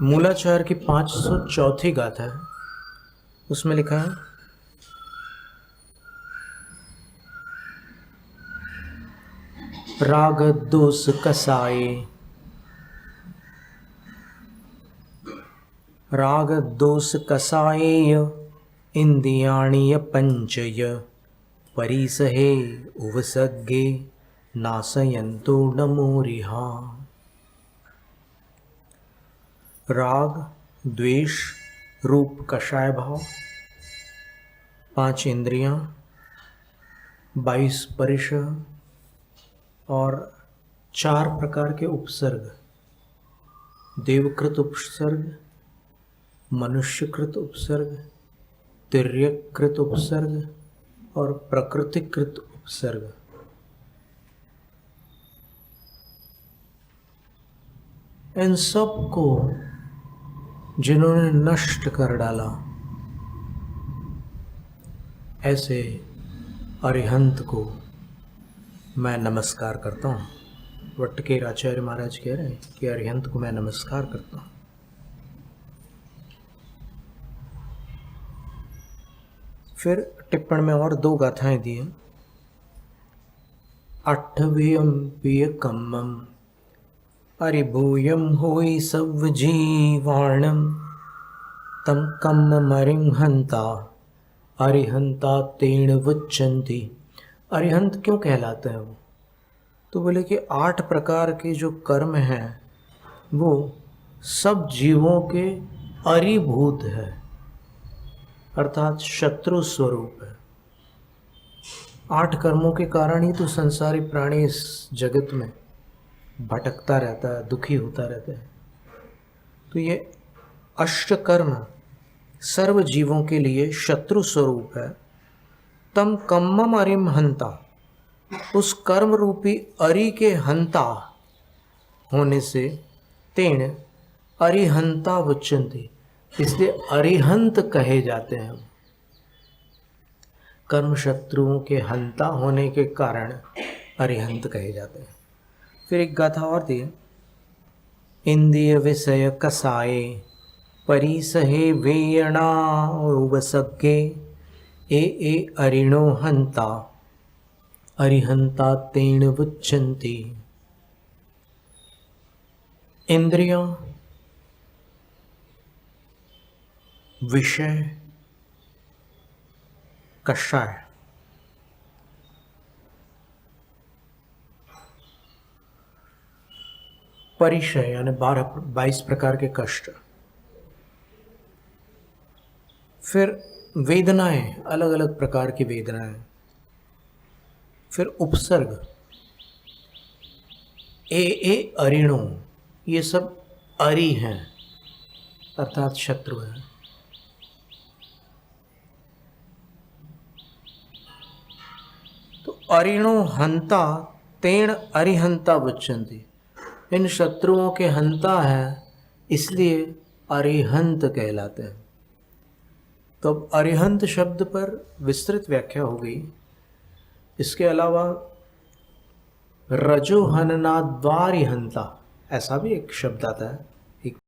मूलाचार की 504 गाथा है। उसमें लिखा है, राग दोष कसाए, राग दोष कसाएय इंद्रियाणि पंचय परिसहे उवसग्गे नाशयन्तो नमोरिहा। राग, द्वेष, रूप कषाय भाव, 5 इंद्रियां, 22 परिसह और 4 प्रकार के उपसर्ग, देवकृत उपसर्ग, मनुष्यकृत उपसर्ग, तिर्यकृत उपसर्ग और प्रकृतिकृत उपसर्ग। इन सब को जिन्होंने नष्ट कर डाला, ऐसे अरिहंत को मैं नमस्कार करता हूँ। वट्टकेर आचार्य महाराज कह रहे हैं कि अरिहंत को मैं नमस्कार करता हूँ। फिर टिप्पण में और 2 गाथाएं दी हैं। 8वें कम्मम अरिभूयम होई सव जीवाणम तम कम्मरिं हंता अरिहंता तेण वुच्यन्ति। अरिहंत क्यों कहलाते हैं वो? तो बोले कि 8 प्रकार के जो कर्म हैं वो सब जीवों के अरिभूत है, अर्थात शत्रु स्वरूप है। 8 कर्मों के कारण ही तो संसारी प्राणी इस जगत में भटकता रहता है, दुखी होता रहता है। तो ये अष्ट कर्म सर्व जीवों के लिए शत्रु स्वरूप है। तम कम्मम अरिम हंता, उस कर्म रूपी अरि के हंता होने से तेण अरिहंता वुच्यन्ति, इसलिए अरिहंत कहे जाते हैं। कर्म शत्रुओं के हंता होने के कारण अरिहंत कहे जाते हैं। फिर एक गाथा और दी है, इंद्रिय विषय कसाए परिसहे वेयणा उवसग्गे ए अरिणो हंता अरिहंता तेण वुच्यन्ति। इंद्रियां, विषय, कषाय, परिचय यानी 22 प्रकार के कष्ट। फिर वेदनाएं, अलग अलग प्रकार की वेदनाएं। फिर उपसर्ग, ए अरिणो, ये सब अरि हैं अर्थात शत्रु हैं। तो अरिणो हंता तेण अरिहंता वुच्यन्ति, इन शत्रुओं के हंता है इसलिए अरिहंत कहलाते हैं। तो अब अरिहंत शब्द पर विस्तृत व्याख्या हो गई। इसके अलावा रजोहननाद्वारिहंता ऐसा भी एक शब्द आता है।